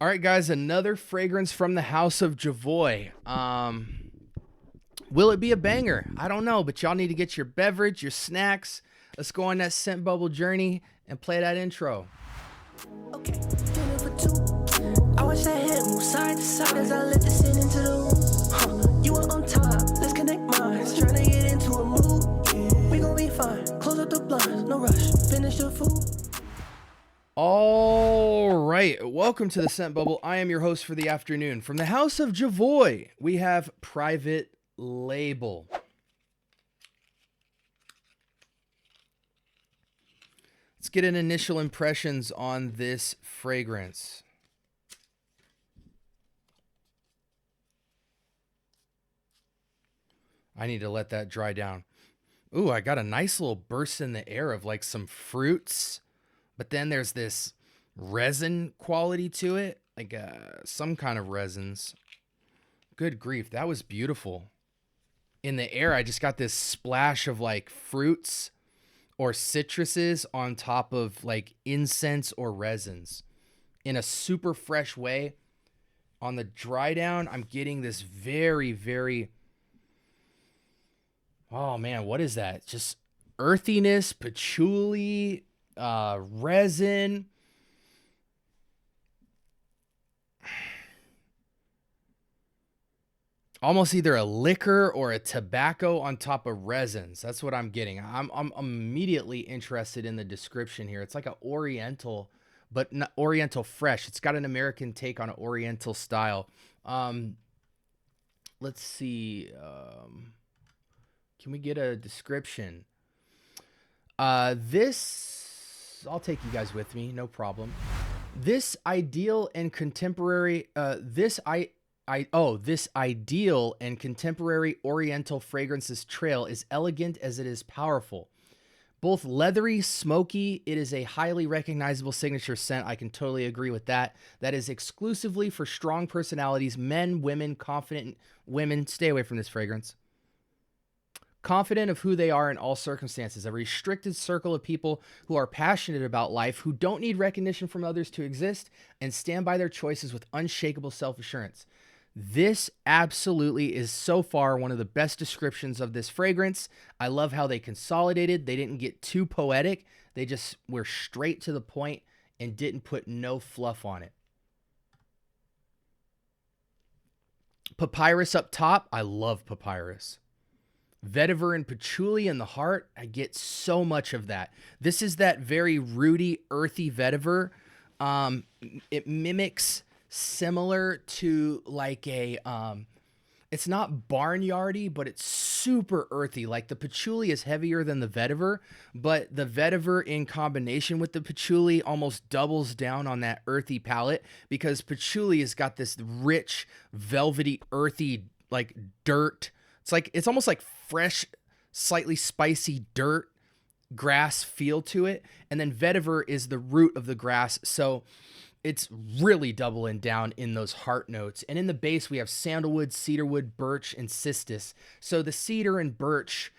All right, guys, another fragrance from the house of Jovoy. Will it be a banger? I don't know, but y'all need to get your beverage, your snacks. Let's go on that scent bubble journey and play that intro. Okay, dinner for two. I watch that head move side to side as I let the sin into the room. You are on top, let's connect minds. Trying to get into a mood. We gon' be fine. Close up the blinds, no rush. Finish the food. All right, welcome to the scent bubble. I am your host for the afternoon. From the house of Jovoy, we have Private Label. Let's get an initial impressions on this fragrance. I need to let that dry down. Ooh, I got a nice little burst in the air of like some fruits, but then there's this resin quality to it, like some kind of resins. Good grief, that was beautiful. In the air, I just got this splash of like fruits or citruses on top of like incense or resins in a super fresh way. On the dry down, I'm getting this very, oh man, what is that? Just earthiness, patchouli, resin. Almost either a liquor or a tobacco on top of resins. That's what I'm getting. I'm immediately interested in the description here. It's like an oriental, but not oriental fresh. It's got an American take on an oriental style. Let's see. Can we get a description? This, I'll take you guys with me, no problem. This ideal and contemporary, this ideal and contemporary oriental fragrances trail is elegant as it is powerful. Both leathery, smoky, it is a highly recognizable signature scent. I can totally agree with that. That is exclusively for strong personalities, men, women, confident women. Stay away from this fragrance. Confident of who they are in all circumstances, a restricted circle of people who are passionate about life, who don't need recognition from others to exist, and stand by their choices with unshakable self-assurance. This absolutely is so far one of the best descriptions of this fragrance. I love how they consolidated. They didn't get too poetic. They just were straight to the point and didn't put no fluff on it. Papyrus up top. I love papyrus. Vetiver and patchouli in the heart. I get so much of that. This is that very rooty, earthy vetiver. It mimics similar to like a, it's not barnyardy, but it's super earthy. Like the patchouli is heavier than the vetiver, but the vetiver in combination with the patchouli almost doubles down on that earthy palate because patchouli has got this rich, velvety, earthy, like dirt. It's almost like fresh, slightly spicy dirt, grass feel to it. And then vetiver is the root of the grass. So it's really doubling down in those heart notes. And in the base, we have sandalwood, cedarwood, birch, and cistus. So the cedar and birch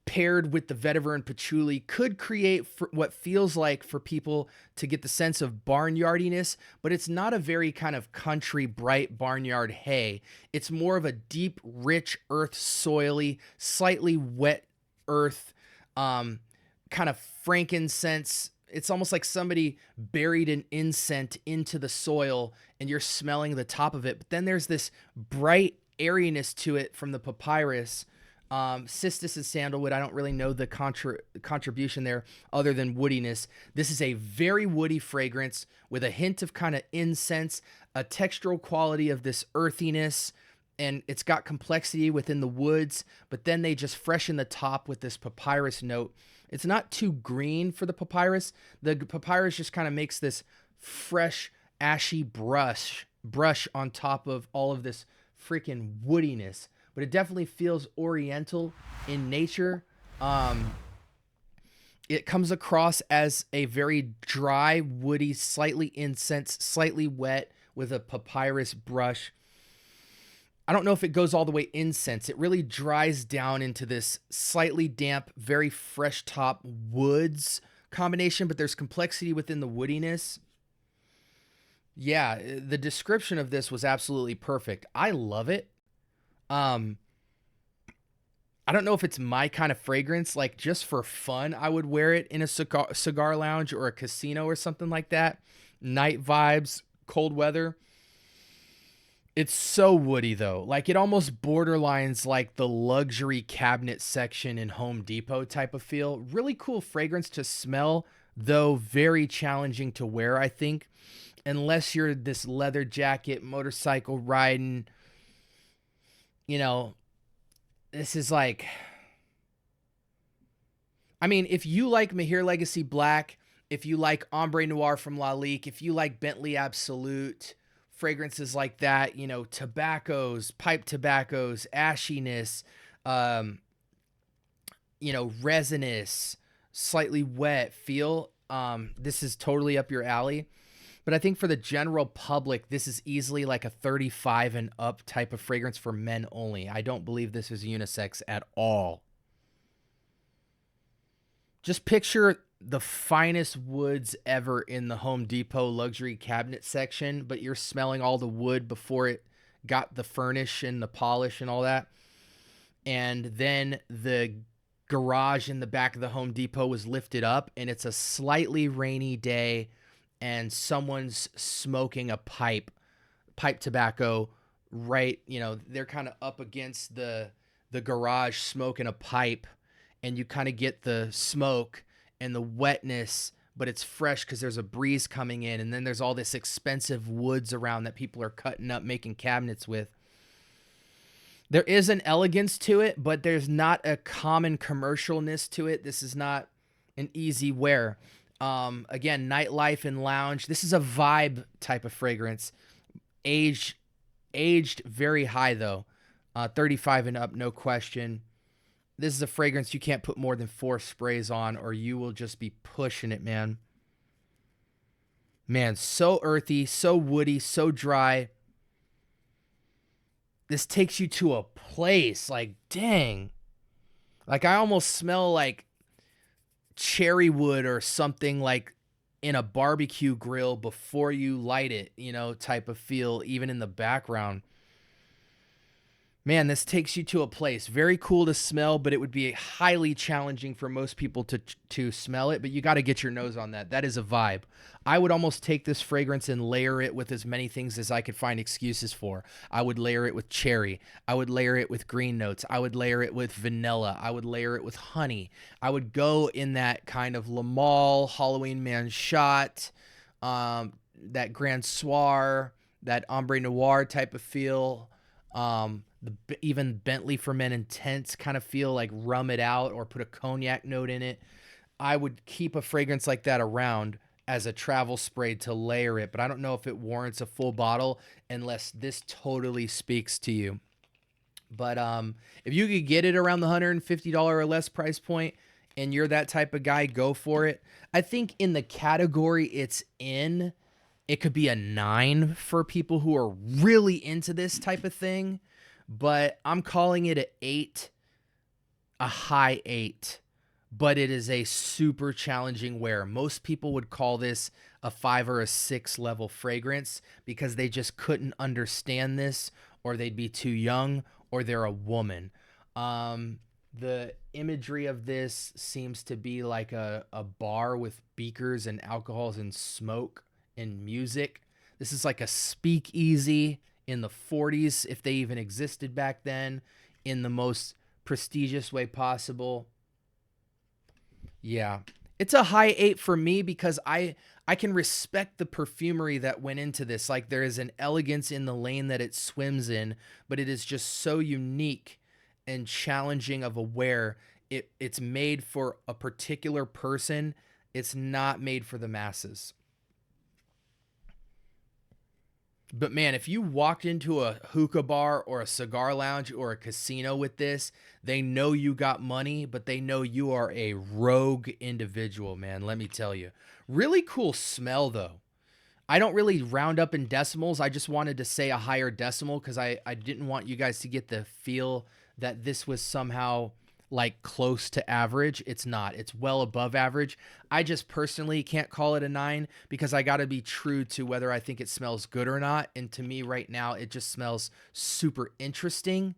paired with the vetiver and patchouli could create what feels like for people to get the sense of barnyardiness, but it's not a very kind of country, bright barnyard hay. It's more of a deep, rich earth, soily, slightly wet earth, kind of frankincense. It's almost like somebody buried an incense into the soil and you're smelling the top of it. But then there's this bright airiness to it from the papyrus. Cistus and sandalwood, I don't really know the contribution there other than woodiness. This is a very woody fragrance with a hint of kind of incense, a textural quality of this earthiness, and it's got complexity within the woods, but then they just freshen the top with this papyrus note. It's not too green for the papyrus. The papyrus just kind of makes this fresh, ashy brush on top of all of this freaking woodiness. But it definitely feels oriental in nature. It comes across as a very dry, woody, slightly incensed, slightly wet with a papyrus brush. I don't know if it goes all the way incense. It really dries down into this slightly damp, very fresh top woods combination, but there's complexity within the woodiness. Yeah, the description of this was absolutely perfect. I love it. Um, I don't know if it's my kind of fragrance. Like just for fun, I would wear it in a cigar lounge or a casino or something like that. Night vibes, cold weather. It's so woody though. Like it almost borderlines like the luxury cabinet section in Home Depot type of feel. Really cool fragrance to smell, though very challenging to wear, I think. Unless you're this leather jacket, motorcycle riding, you know, this is like, I mean, if you like Mahir Legacy Black, if you like Ombre Noir from Lalique, if you like Bentley Absolute, fragrances like that, you know, tobaccos, pipe tobaccos, ashiness, um, you know, resinous, slightly wet feel, this is totally up your alley. But I think for the general public, this is easily like a 35 and up type of fragrance for men only. I don't believe this is unisex at all. Just picture the finest woods ever in the Home Depot luxury cabinet section, but you're smelling all the wood before it got the furnish and the polish and all that. And then the garage in the back of the Home Depot was lifted up, and it's a slightly rainy day, and someone's smoking a pipe tobacco, right? You know, they're kind of up against the garage smoking a pipe, and you kind of get the smoke and the wetness, but it's fresh because there's a breeze coming in, and then there's all this expensive woods around that people are cutting up, making cabinets with. There is an elegance to it, but there's not a common commercialness to it. This is not an easy wear. Again, nightlife and lounge. This is a vibe type of fragrance. Aged very high though. 35 and up, no question. This is a fragrance you can't put more than 4 sprays on, or you will just be pushing it, man. Man, so earthy, so woody, so dry. This takes you to a place, like, dang. Like, I almost smell like cherry wood or something, like in a barbecue grill before you light it, you know, type of feel, even in the background. Man, this takes you to a place. Very cool to smell, but it would be highly challenging for most people to smell it, but you got to get your nose on that. That is a vibe. I would almost take this fragrance and layer it with as many things as I could find excuses for. I would layer it with cherry. I would layer it with green notes. I would layer it with vanilla. I would layer it with honey. I would go in that kind of Le Male, Halloween Man shot, that Grand Soir, that Ombre Noir type of feel. Even Bentley for Men Intense kind of feel, like rum it out or put a cognac note in it. I would keep a fragrance like that around as a travel spray to layer it, but I don't know if it warrants a full bottle unless this totally speaks to you. But if you could get it around the $150 or less price point and you're that type of guy, go for it. I think in the category it's in, it could be a 9 for people who are really into this type of thing, but I'm calling it an 8, a high 8, but it is a super challenging wear. Most people would call this a 5 or a 6 level fragrance because they just couldn't understand this, or they'd be too young, or they're a woman. The imagery of this seems to be like a bar with beakers and alcohols and smoke and music. This is like a speakeasy in the 40s, if they even existed back then, in the most prestigious way possible. Yeah, it's a high 8 for me because I can respect the perfumery that went into this. Like, there is an elegance in the lane that it swims in, but it is just so unique and challenging of a wear. It's made for a particular person. It's not made for the masses. But man, if you walked into a hookah bar or a cigar lounge or a casino with this, they know you got money, but they know you are a rogue individual, man. Let me tell you. Really cool smell, though. I don't really round up in decimals. I just wanted to say a higher decimal because I didn't want you guys to get the feel that this was somehow like close to average. It's not. It's well above average. I just personally can't call it a 9 because I got to be true to whether I think it smells good or not. And to me right now, it just smells super interesting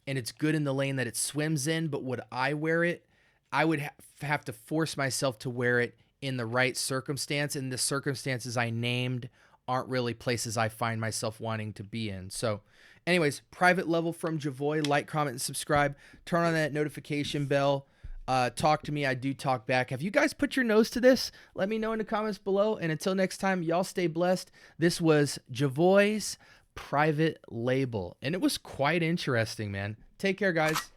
and it's good in the lane that it swims in. But would I wear it? I would have to force myself to wear it in the right circumstance. And the circumstances I named aren't really places I find myself wanting to be in. So anyways, private level from Jovoy. Like, comment, and subscribe. Turn on that notification bell. Talk to me. I do talk back. Have you guys put your nose to this? Let me know in the comments below. And until next time, y'all stay blessed. This was Jovoy's private label. And it was quite interesting, man. Take care, guys.